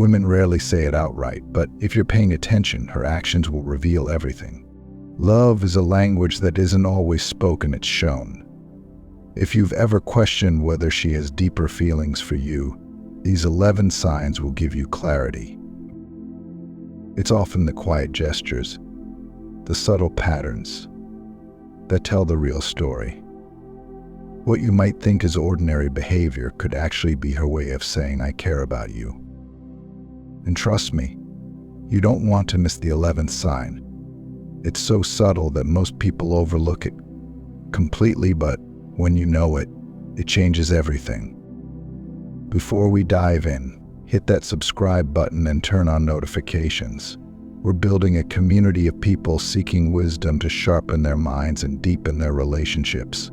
Women rarely say it outright, but if you're paying attention, her actions will reveal everything. Love is a language that isn't always spoken, it's shown. If you've ever questioned whether she has deeper feelings for you, these 11 signs will give you clarity. It's often the quiet gestures, the subtle patterns, that tell the real story. What you might think is ordinary behavior could actually be her way of saying, "I care about you." And trust me, you don't want to miss the 11th sign. It's so subtle that most people overlook it completely, but when you know it, it changes everything. Before we dive in, hit that subscribe button and turn on notifications. We're building a community of people seeking wisdom to sharpen their minds and deepen their relationships.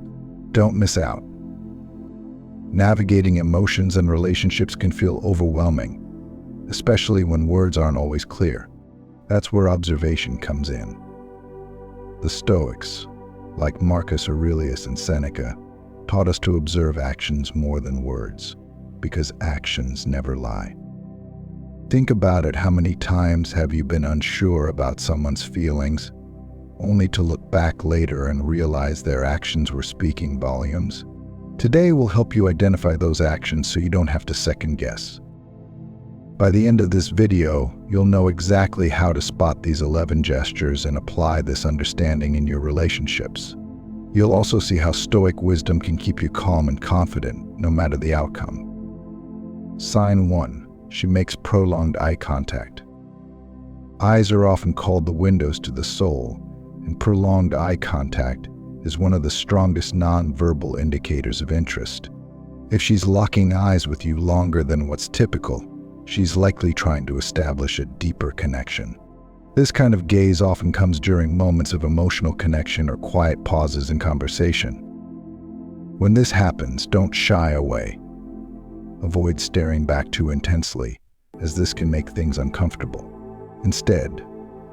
Don't miss out. Navigating emotions and relationships can feel overwhelming, especially when words aren't always clear. That's where observation comes in. The Stoics, like Marcus Aurelius and Seneca, taught us to observe actions more than words, because actions never lie. Think about it. How many times have you been unsure about someone's feelings, only to look back later and realize their actions were speaking volumes? Today we'll help you identify those actions so you don't have to second guess. By the end of this video, you'll know exactly how to spot these 11 gestures and apply this understanding in your relationships. You'll also see how Stoic wisdom can keep you calm and confident, no matter the outcome. Sign 1. She makes prolonged eye contact. Eyes are often called the windows to the soul, and prolonged eye contact is one of the strongest non-verbal indicators of interest. If she's locking eyes with you longer than what's typical, she's likely trying to establish a deeper connection. This kind of gaze often comes during moments of emotional connection or quiet pauses in conversation. When this happens, don't shy away. Avoid staring back too intensely, as this can make things uncomfortable. Instead,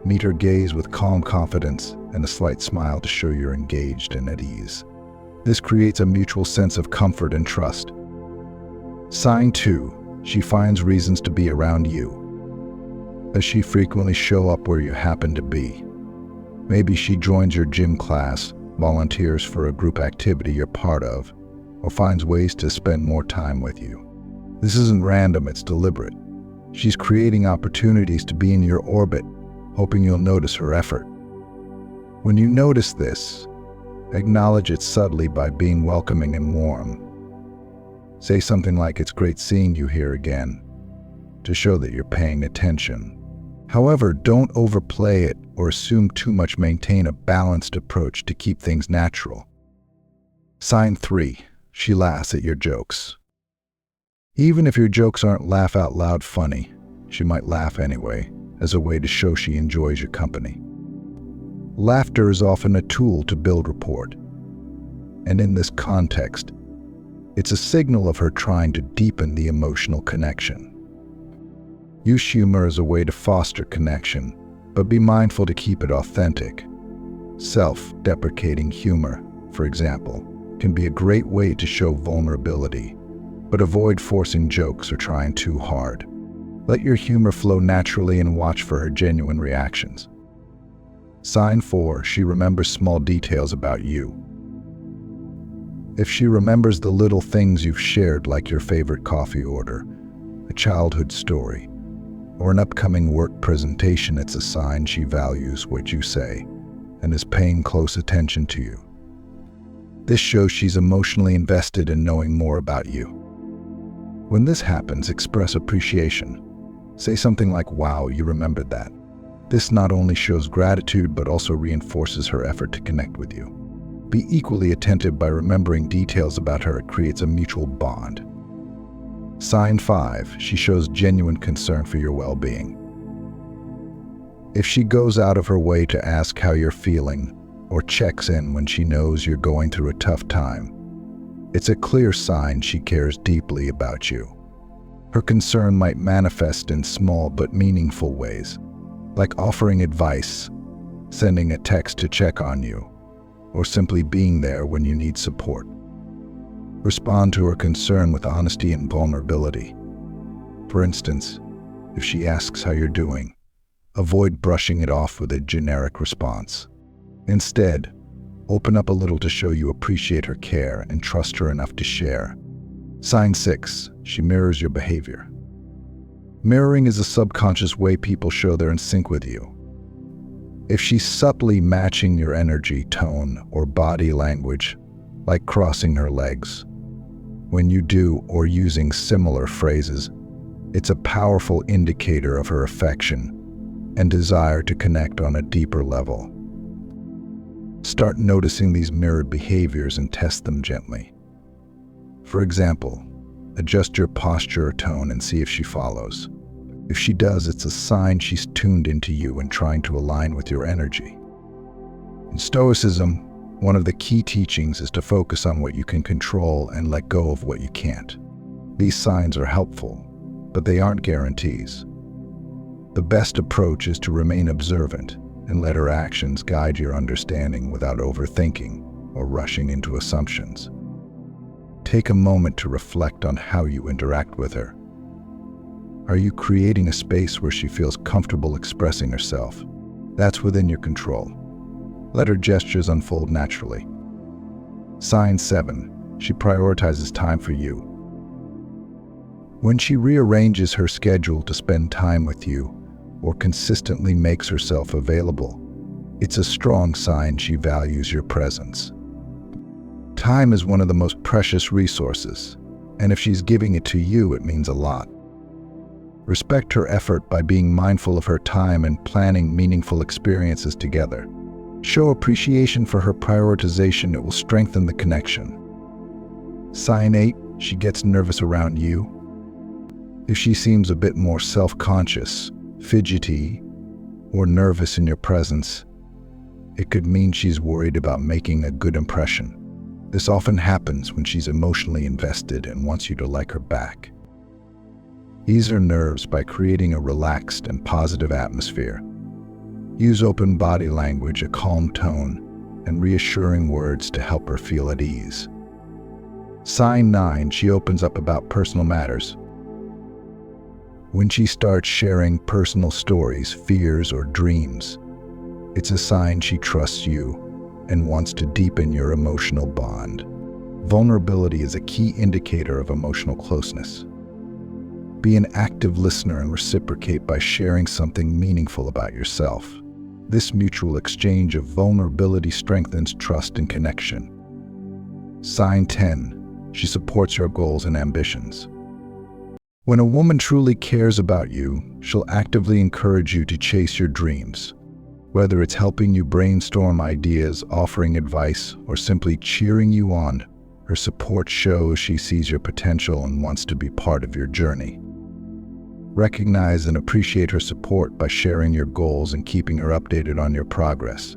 meet her gaze with calm confidence and a slight smile to show you're engaged and at ease. This creates a mutual sense of comfort and trust. Sign 2. She finds reasons to be around you. Does she frequently show up where you happen to be? Maybe she joins your gym class, volunteers for a group activity you're part of, or finds ways to spend more time with you. This isn't random, it's deliberate. She's creating opportunities to be in your orbit, hoping you'll notice her effort. When you notice this, acknowledge it subtly by being welcoming and warm. Say something like, "It's great seeing you here again," to show that you're paying attention. However, don't overplay it or assume too much. Maintain a balanced approach to keep things natural. Sign 3. She laughs at your jokes. Even if your jokes aren't laugh out loud funny, she might laugh anyway, as a way to show she enjoys your company. Laughter is often a tool to build rapport, and in this context, it's a signal of her trying to deepen the emotional connection. Use humor as a way to foster connection, but be mindful to keep it authentic. Self-deprecating humor, for example, can be a great way to show vulnerability, but avoid forcing jokes or trying too hard. Let your humor flow naturally and watch for her genuine reactions. Sign 4. She remembers small details about you. If she remembers the little things you've shared, like your favorite coffee order, a childhood story, or an upcoming work presentation, it's a sign she values what you say and is paying close attention to you. This shows she's emotionally invested in knowing more about you. When this happens, express appreciation. Say something like, "Wow, you remembered that." This not only shows gratitude, but also reinforces her effort to connect with you. Be equally attentive by remembering details about her. It creates a mutual bond. Sign 5. She shows genuine concern for your well-being. If she goes out of her way to ask how you're feeling, or checks in when she knows you're going through a tough time, it's a clear sign she cares deeply about you. Her concern might manifest in small but meaningful ways, like offering advice, sending a text to check on you, or simply being there when you need support. Respond to her concern with honesty and vulnerability. For instance, If she asks how you're doing, avoid brushing it off with a generic response. Instead, open up a little to show you appreciate her care and trust her enough to share. Sign 6. She mirrors your behavior. Mirroring is a subconscious way people show they're in sync with you. If she's subtly matching your energy, tone, or body language, like crossing her legs, when you do or using similar phrases, it's a powerful indicator of her affection and desire to connect on a deeper level. Start noticing these mirrored behaviors and test them gently. For example, adjust your posture or tone and see if she follows. If she does, it's a sign she's tuned into you and trying to align with your energy. In Stoicism, one of the key teachings is to focus on what you can control and let go of what you can't. These signs are helpful, but they aren't guarantees. The best approach is to remain observant and let her actions guide your understanding without overthinking or rushing into assumptions. Take a moment to reflect on how you interact with her. Are you creating a space where she feels comfortable expressing herself? That's within your control. Let her gestures unfold naturally. Sign 7. She prioritizes time for you. When she rearranges her schedule to spend time with you or consistently makes herself available, it's a strong sign she values your presence. Time is one of the most precious resources, and if she's giving it to you, it means a lot. Respect her effort by being mindful of her time and planning meaningful experiences together. Show appreciation for her prioritization. It will strengthen the connection. Sign 8. She gets nervous around you. If she seems a bit more self-conscious, fidgety, or nervous in your presence, it could mean she's worried about making a good impression. This often happens when she's emotionally invested and wants you to like her back. Ease her nerves by creating a relaxed and positive atmosphere. Use open body language, a calm tone, and reassuring words to help her feel at ease. Sign 9. She opens up about personal matters. When she starts sharing personal stories, fears, or dreams, it's a sign she trusts you and wants to deepen your emotional bond. Vulnerability is a key indicator of emotional closeness. Be an active listener and reciprocate by sharing something meaningful about yourself. This mutual exchange of vulnerability strengthens trust and connection. Sign 10. She supports your goals and ambitions. When a woman truly cares about you, she'll actively encourage you to chase your dreams. Whether it's helping you brainstorm ideas, offering advice, or simply cheering you on, her support shows she sees your potential and wants to be part of your journey. Recognize and appreciate her support by sharing your goals and keeping her updated on your progress.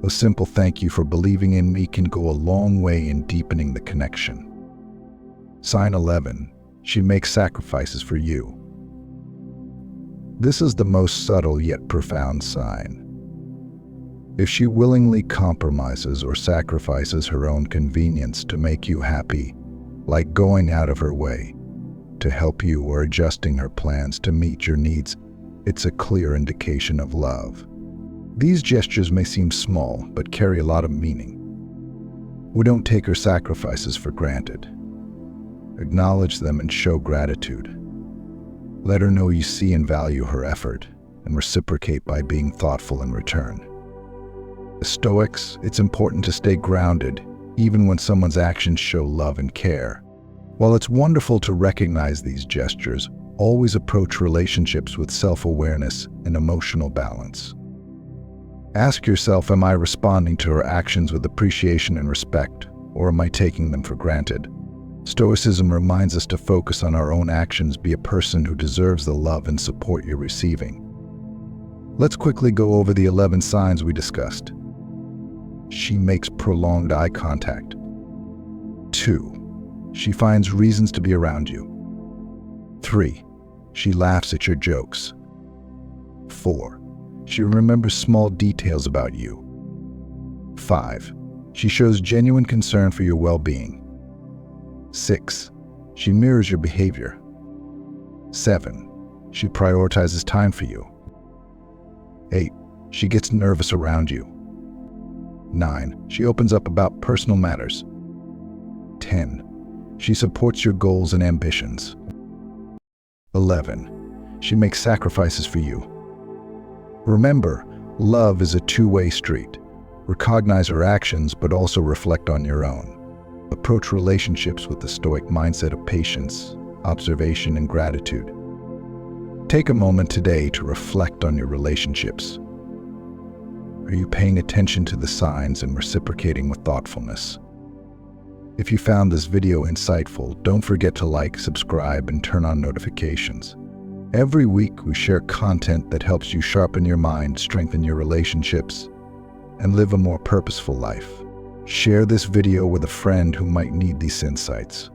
A simple thank you for believing in me can go a long way in deepening the connection. Sign 11. She makes sacrifices for you. This is the most subtle yet profound sign. If she willingly compromises or sacrifices her own convenience to make you happy, like going out of her way to help you or adjusting her plans to meet your needs, it's a clear indication of love. These gestures may seem small, but carry a lot of meaning. We don't take her sacrifices for granted. Acknowledge them and show gratitude. Let her know you see and value her effort, and reciprocate by being thoughtful in return. As Stoics, it's important to stay grounded, even when someone's actions show love and care. While it's wonderful to recognize these gestures, always approach relationships with self-awareness and emotional balance. Ask yourself, am I responding to her actions with appreciation and respect, or am I taking them for granted? Stoicism reminds us to focus on our own actions, be a person who deserves the love and support you're receiving. Let's quickly go over the 11 signs we discussed. She makes prolonged eye contact. 2. She finds reasons to be around you. 3. She laughs at your jokes. 4. She remembers small details about you. 5. She shows genuine concern for your well-being. 6. She mirrors your behavior. 7. She prioritizes time for you. 8. She gets nervous around you. 9. She opens up about personal matters. 10. She supports your goals and ambitions. 11. She makes sacrifices for you. Remember, love is a two-way street. Recognize her actions, but also reflect on your own. Approach relationships with the Stoic mindset of patience, observation, and gratitude. Take a moment today to reflect on your relationships. Are you paying attention to the signs and reciprocating with thoughtfulness? If you found this video insightful, don't forget to like, subscribe, and turn on notifications. Every week, we share content that helps you sharpen your mind, strengthen your relationships, and live a more purposeful life. Share this video with a friend who might need these insights.